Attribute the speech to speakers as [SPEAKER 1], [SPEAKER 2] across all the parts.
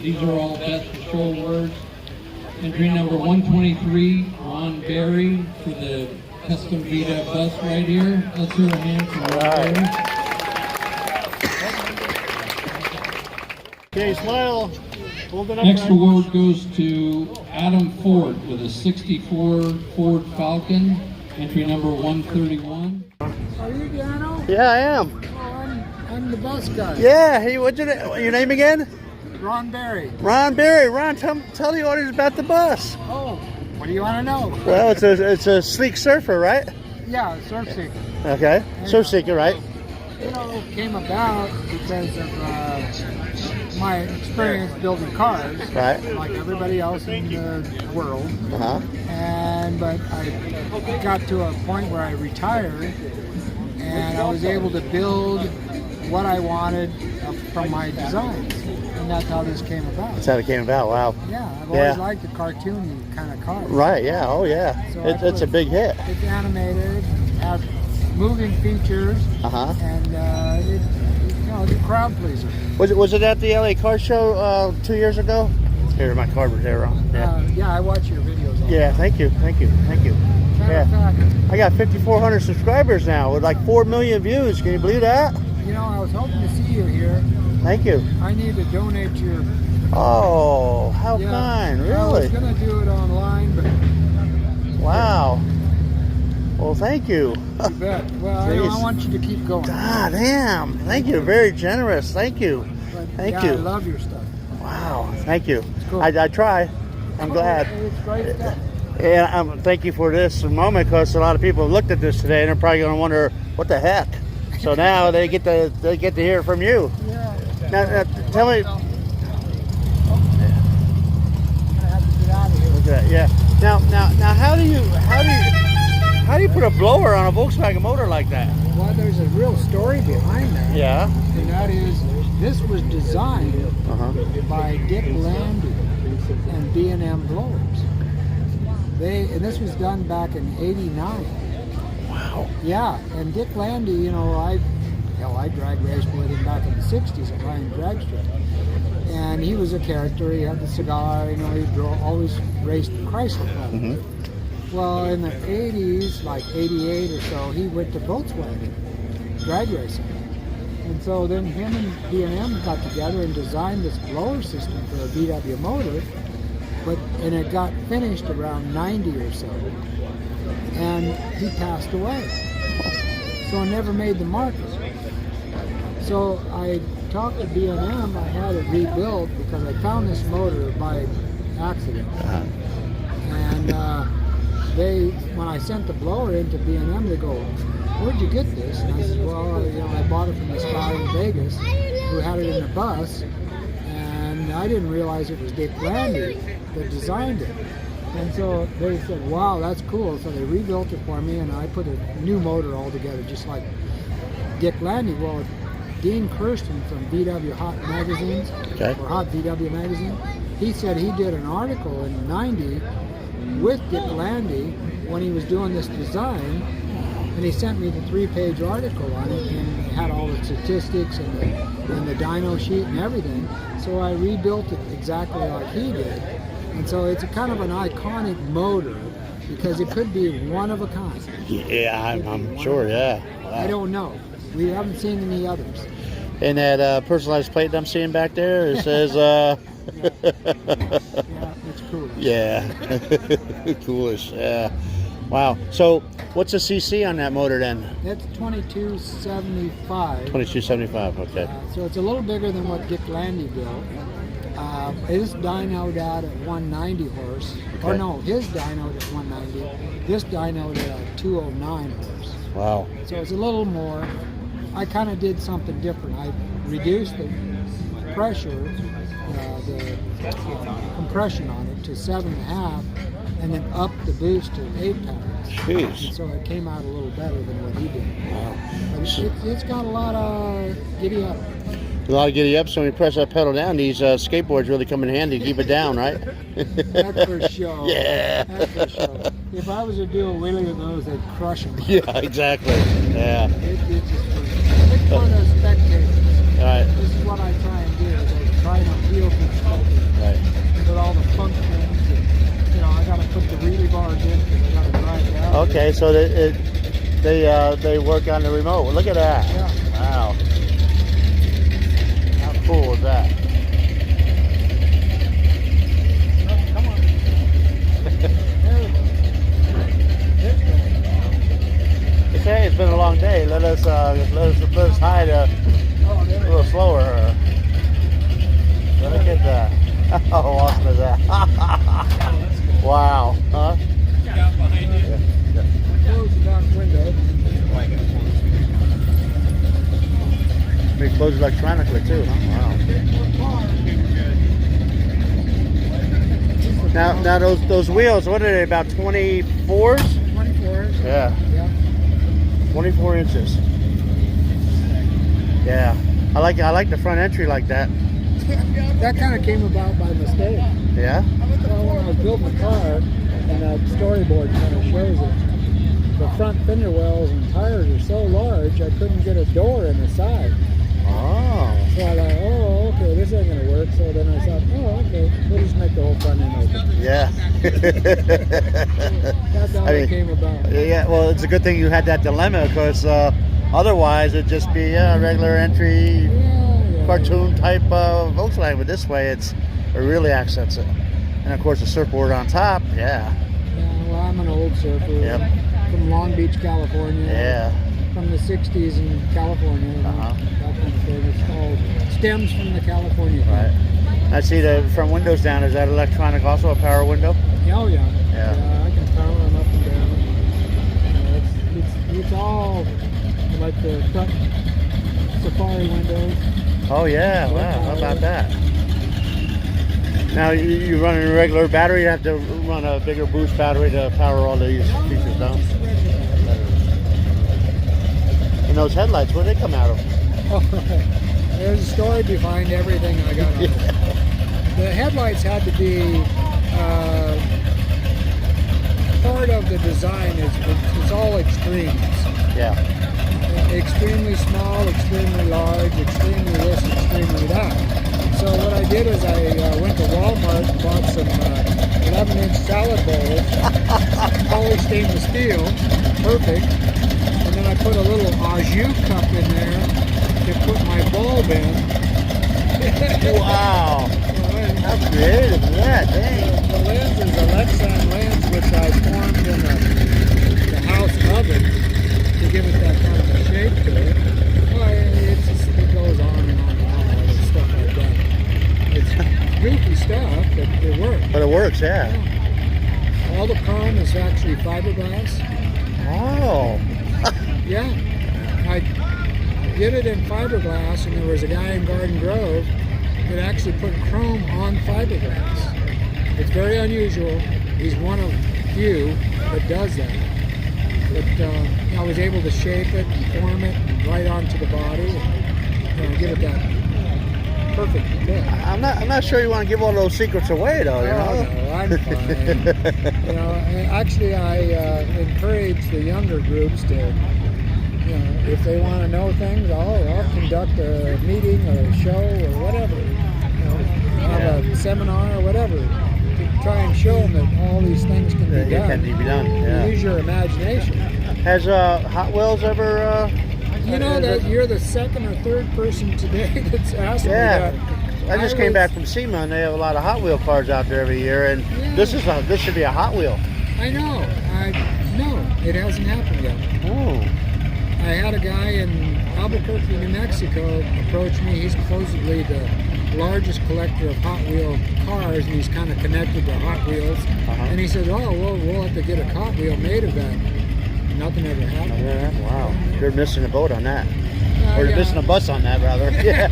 [SPEAKER 1] These are all best of show awards. Entry number 123, Ron Berry for the custom VW bus right here. Let's hear a hand for Ron Berry.
[SPEAKER 2] Okay, smile. Hold it up.
[SPEAKER 1] Next award goes to Adam Ford with a 64 Ford Falcon. Entry number 131.
[SPEAKER 3] Are you Dano?
[SPEAKER 2] Yeah, I am.
[SPEAKER 3] Oh, I'm the bus guy.
[SPEAKER 2] Yeah, hey, what's your name again?
[SPEAKER 3] Ron Berry.
[SPEAKER 2] Ron Berry. Ron, tell the audience about the bus.
[SPEAKER 3] Oh, what do you want to know?
[SPEAKER 2] Well, it's a sleek surfer, right?
[SPEAKER 3] Yeah, surf seeker.
[SPEAKER 2] Okay, surf seeker, right?
[SPEAKER 3] You know, came about because of my experience building cars,
[SPEAKER 2] Right.
[SPEAKER 3] like everybody else in the world. But I got to a point where I retired, and I was able to build what I wanted from my designs, and that's how this came about.
[SPEAKER 2] That's how it came about. Wow.
[SPEAKER 3] Yeah, I've always liked the cartoony kind of cars.
[SPEAKER 2] Right. Yeah. Oh, yeah.
[SPEAKER 3] So
[SPEAKER 2] It's a big hit.
[SPEAKER 3] It's animated, has moving features, and it's a crowd pleaser.
[SPEAKER 2] Was it at the LA Car Show 2 years ago? Here, my car was there.
[SPEAKER 3] Yeah, I watch your videos all the time.
[SPEAKER 2] Thank you.
[SPEAKER 3] Matter of fact,
[SPEAKER 2] I got 5,400 subscribers now with like 4 million views. Can you believe that?
[SPEAKER 3] you know, I was hoping to see you here.
[SPEAKER 2] Thank you.
[SPEAKER 3] I need to donate your...
[SPEAKER 2] Oh, how kind. Really?
[SPEAKER 3] I was going to do it online, but...
[SPEAKER 2] Wow. Well, thank you.
[SPEAKER 3] You bet. Well, I want you to keep going.
[SPEAKER 2] Ah, damn. Thank you. Very generous. Thank you. Thank you.
[SPEAKER 3] I love your stuff.
[SPEAKER 2] Wow. Thank you.
[SPEAKER 3] Cool.
[SPEAKER 2] I try. I'm glad.
[SPEAKER 3] It's great stuff.
[SPEAKER 2] And thank you for this moment, because a lot of people have looked at this today and they're probably going to wonder what the heck. So now they get to hear it from you.
[SPEAKER 3] Yeah.
[SPEAKER 2] Now tell me.
[SPEAKER 3] I have to get out of here.
[SPEAKER 2] Look at that. Yeah. Now how do you put a blower on a Volkswagen motor like that?
[SPEAKER 3] Well, there's a real story behind that.
[SPEAKER 2] Yeah.
[SPEAKER 3] And that is, this was designed by Dick Landy and B&M Blowers. And this was done back in '89.
[SPEAKER 2] Wow.
[SPEAKER 3] Yeah, and Dick Landy, you know, I drag raced with him back in the '60s at Ryan Drag Strip. And he was a character. He had the cigar. You know, he always raced Chrysler. Well, in the '80s, like '88 or so, he went to Volkswagen drag racing. And so then him and B&M got together and designed this blower system for a VW motor. And it got finished around '90 or so. And he passed away. So I never made the market. So I talked to B&M. I had it rebuilt because I found this motor by accident. And when I sent the blower into B&M, they go, "Where'd you get this?" And I said, "Well, you know, I bought it from this guy in Vegas who had it in a bus, and I didn't realize it was Dick Landy that designed it." And so they said, "Wow, that's cool." So they rebuilt it for me, and I put a new motor all together, just like Dick Landy. Well, Dean Kirsten from VW Hot Magazines, or Hot VW Magazine, he said he did an article in '90 with Dick Landy when he was doing this design, and he sent me the 3-page article on it, and it had all the statistics and the dyno sheet and everything. So I rebuilt it exactly like he did. And so it's a kind of an iconic motor because it could be one of a kind.
[SPEAKER 2] Yeah, I'm sure, yeah. Wow.
[SPEAKER 3] I don't know. We haven't seen any others.
[SPEAKER 2] And that personalized plate I'm seeing back there, it says...
[SPEAKER 3] Yeah, it's cool.
[SPEAKER 2] Yeah, coolish, yeah. Wow. So what's the CC on that motor then?
[SPEAKER 3] It's 2275.
[SPEAKER 2] 2275, okay.
[SPEAKER 3] So it's a little bigger than what Dick Landy built. It is dynoed out at 190 horse.
[SPEAKER 2] Okay.
[SPEAKER 3] Or no, his dynoed at 190. This dynoed at 209 horse.
[SPEAKER 2] Wow.
[SPEAKER 3] So it's a little more. I kind of did something different. I reduced the pressure, the compression on it to 7.5, and then upped the boost to 8 pounds.
[SPEAKER 2] Jeez.
[SPEAKER 3] And so it came out a little better than what he did.
[SPEAKER 2] Wow.
[SPEAKER 3] But it's got a lot of giddy up.
[SPEAKER 2] A lot of giddy up, so when you press that pedal down, these skateboards really come in handy to keep it down, right?
[SPEAKER 3] That's for sure.
[SPEAKER 2] Yeah.
[SPEAKER 3] That's for sure. If I was to do a wheelie with those, they'd crush them.
[SPEAKER 2] Yeah, exactly. Yeah.
[SPEAKER 3] It's for the spectators.
[SPEAKER 2] All right.
[SPEAKER 3] This is what I try and do, is I try to appeal to the spectators.
[SPEAKER 2] Okay, so they work on the remote. Look at that.
[SPEAKER 3] Yeah.
[SPEAKER 2] Wow. How cool is that?
[SPEAKER 3] Oh, come on. There we go.
[SPEAKER 2] Okay, it's been a long day. Let us hide a little slower. Look at that. How awesome is that? Wow. Huh?
[SPEAKER 3] Close the back window.
[SPEAKER 2] We close electronically too, huh? Wow. Now those wheels, what are they, about 24s?
[SPEAKER 3] 24s.
[SPEAKER 2] Yeah.
[SPEAKER 3] Yeah.
[SPEAKER 2] 24 inches. Yeah. I like the front entry like that.
[SPEAKER 3] That kind of came about by mistake.
[SPEAKER 2] Yeah?
[SPEAKER 3] Well, when I was building the car, and that storyboard kind of shows it, the front fender wells and tires are so large, I couldn't get a door in the side.
[SPEAKER 2] Oh.
[SPEAKER 3] So I thought, oh, okay, this ain't going to work. So then I thought, oh, okay, we'll just make the whole front end open.
[SPEAKER 2] Yeah.
[SPEAKER 3] That's how it came about.
[SPEAKER 2] Yeah, well, it's a good thing you had that dilemma, because otherwise it'd just be a regular entry cartoon type Volkswagen. But this way it really accents it. And of course the surfboard on top, yeah.
[SPEAKER 3] Yeah, well, I'm an old surfer.
[SPEAKER 2] Yep.
[SPEAKER 3] From Long Beach, California.
[SPEAKER 2] Yeah.
[SPEAKER 3] From the 60s in California.
[SPEAKER 2] Uh-huh.
[SPEAKER 3] That kind of thing. It's called stems from the California thing.
[SPEAKER 2] Right. I see the front windows down. Is that electronic also, a power window?
[SPEAKER 3] Oh, yeah.
[SPEAKER 2] Yeah.
[SPEAKER 3] I can power them up and down. It's all like the front Safari windows.
[SPEAKER 2] Oh yeah, wow, how about that? Now you run a regular battery, you have to run a bigger boost battery to power all these features down. And those headlights, where do they come out of?
[SPEAKER 3] Oh, there's a story behind everything I got on it. The headlights had to be part of the design. It's all extremes.
[SPEAKER 2] Yeah.
[SPEAKER 3] Extremely small, extremely large, extremely this, extremely that. So what I did is I went to Walmart and bought some 11-inch salad bowls, poly stainless steel, perfect. And then I put a little au jus cup in there to put my bulb in.
[SPEAKER 2] Wow. How creative is that? Dang.
[SPEAKER 3] The lens is a Lexan lens, which I formed in the house oven to give it that kind of a shape to it. Well, it goes on and on and on, all this stuff like that. It's goofy stuff, but it works.
[SPEAKER 2] But it works, yeah.
[SPEAKER 3] All the chrome is actually fiberglass.
[SPEAKER 2] Oh.
[SPEAKER 3] Yeah. I did it in fiberglass, and there was a guy in Garden Grove that actually put chrome on fiberglass. It's very unusual. He's one of few that does that. But I was able to shape it and form it right onto the body and give it that perfect look.
[SPEAKER 2] I'm not sure you want to give all those secrets away, though. You know?
[SPEAKER 3] No, I'm fine. Actually, I encourage the younger groups to, if they want to know things, I'll conduct a meeting or a show or whatever. Have a seminar or whatever. Try and show them that all these things can be done.
[SPEAKER 2] Can be done. Yeah.
[SPEAKER 3] Use your imagination.
[SPEAKER 2] Has Hot Wheels ever?
[SPEAKER 3] That you're the second or third person today that's asked me that.
[SPEAKER 2] I just came back from SEMA, and they have a lot of Hot Wheel cars out there every year, and this should be a Hot Wheel.
[SPEAKER 3] I know. No, it hasn't happened yet.
[SPEAKER 2] Oh.
[SPEAKER 3] I had a guy in Albuquerque, New Mexico, approach me. He's supposedly the largest collector of Hot Wheel cars, and he's kind of connected to Hot Wheels. And he said, "Oh, well, we'll have to get a Hot Wheel made of that." Nothing ever happened.
[SPEAKER 2] Yeah, wow. You're missing a boat on that. Or you're missing a bus on that, rather. Yeah.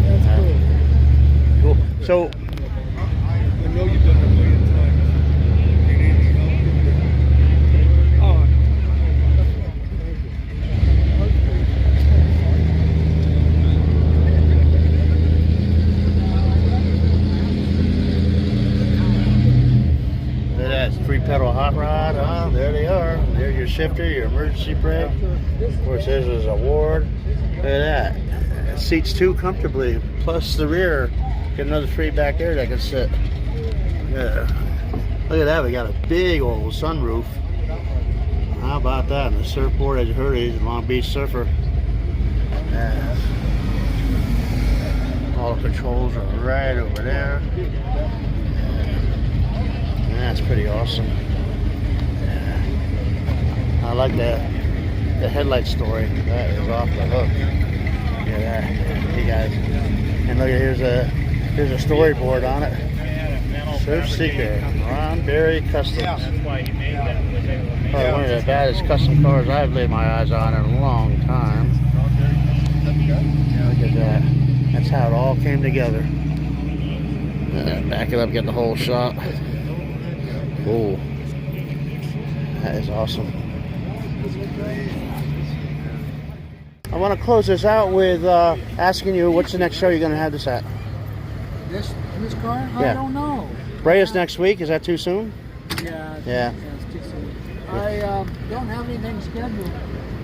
[SPEAKER 3] That's cool.
[SPEAKER 2] Cool. So,
[SPEAKER 4] I know you've done it a million times. Do you need any help?
[SPEAKER 3] Oh,
[SPEAKER 2] that's 3-pedal hot rod. There they are. There's your shifter, your emergency brake. Of course, this is a Ward. Look at that. It seats two comfortably. Plus the rear. Get another 3 back there that can sit. Yeah. Look at that, we got a big old sunroof. How about that? And the surfboard, as you heard, he's a Long Beach surfer. Yeah. All the controls are right over there. Yeah, that's pretty awesome. Yeah. I like the headlight story. That is off the hook. Look at that, you guys. And look, here's a storyboard on it. Surf Seeker, Ron Berry Customs. Probably one of the baddest custom cars I've laid my eyes on in a long time. Look at that. That's how it all came together. Back it up, get the whole shot. Cool. That is awesome. I want to close this out with asking you, what's the next show you're going to have this at?
[SPEAKER 3] This car?
[SPEAKER 2] Yeah.
[SPEAKER 3] I don't know.
[SPEAKER 2] Brayus next week, is that too soon?
[SPEAKER 3] Yeah.
[SPEAKER 2] Yeah.
[SPEAKER 3] It's too soon. I don't have anything scheduled.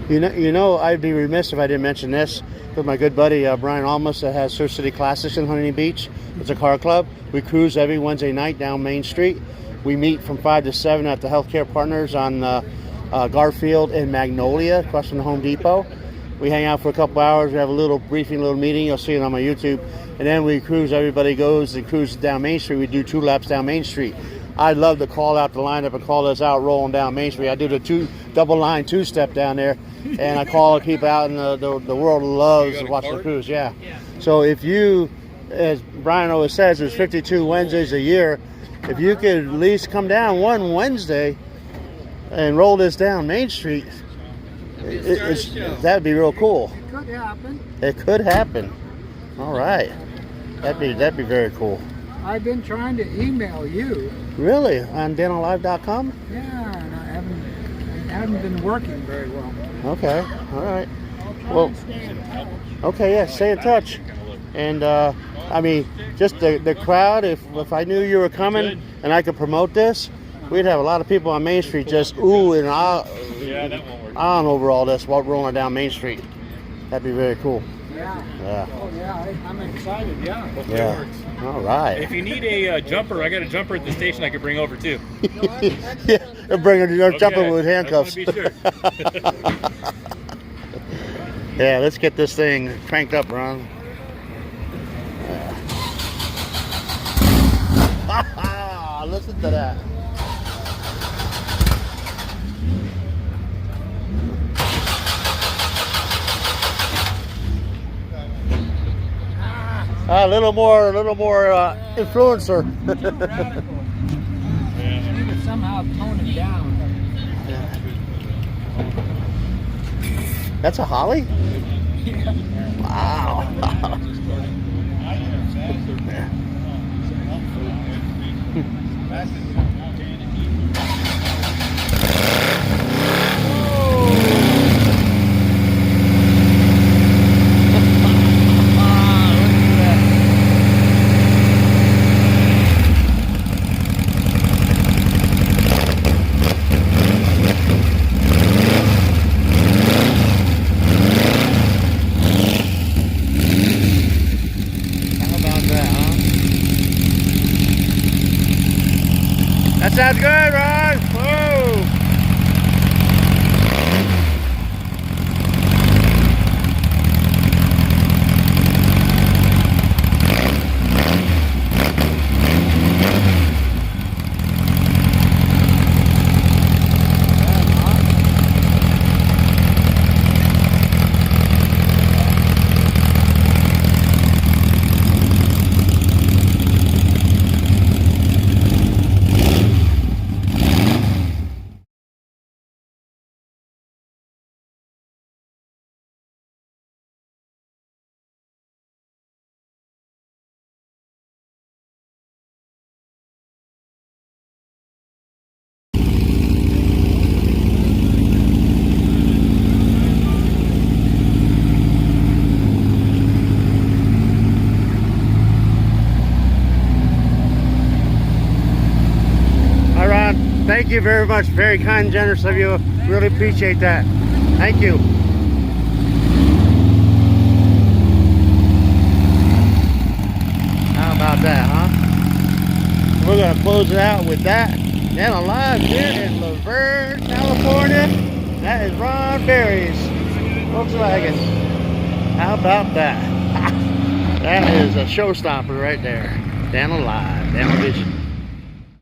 [SPEAKER 2] You know, I'd be remiss if I didn't mention this with my good buddy Brian Almus that has Surf City Classics in Huntington Beach. It's a car club. We cruise every Wednesday night down Main Street. We meet from 5 to 7 at the Healthcare Partners on Garfield and Magnolia across from the Home Depot. We hang out for a couple hours. We have a little briefing, little meeting. You'll see it on my YouTube. And then we cruise. Everybody goes and cruises down Main Street. We do 2 laps down Main Street. I'd love to call out the lineup and call us out rolling down Main Street. I do the double line 2-step down there, and I call people out, and the world loves to watch the cruise. Yeah. So if you, as Brian always says, there's 52 Wednesdays a year. If you could at least come down one Wednesday and roll this down Main Street, that'd be real cool.
[SPEAKER 3] It could happen.
[SPEAKER 2] It could happen. All right. That'd be very cool.
[SPEAKER 3] I've been trying to email you.
[SPEAKER 2] Really? On DanoLive.com?
[SPEAKER 3] Yeah, and I haven't been working very well.
[SPEAKER 2] Okay. All right.
[SPEAKER 3] I'll try
[SPEAKER 2] Well,
[SPEAKER 3] and stay in touch.
[SPEAKER 2] okay, yeah, stay in touch. And I mean, just the crowd, if I knew you were coming and I could promote this, we'd have a lot of people on Main Street just ooh and ah on over all this while rolling down Main Street. That'd be very cool.
[SPEAKER 3] Yeah.
[SPEAKER 2] Yeah.
[SPEAKER 3] Oh, yeah, I'm excited, yeah.
[SPEAKER 2] Yeah. All right.
[SPEAKER 5] If you need a jumper, I got a jumper at the station I could bring over too.
[SPEAKER 2] Yeah, bring your jumper with handcuffs.
[SPEAKER 5] I just wanna be sure.
[SPEAKER 2] Yeah, let's get this thing cranked up, Ron. Listen to that. A little more influencer.
[SPEAKER 3] I need to somehow tone it down.
[SPEAKER 2] That's a Holly? Wow. That sounds good, Ron. Whoa. Thank you very much. Very kind and generous of you. Really appreciate that. Thank you. How about that, huh? We're going to close it out with that. DanoLive here in Verne, California. That is Ron Berry's Volkswagen. How about that? That is a showstopper right there. DanoLive, DanoVision.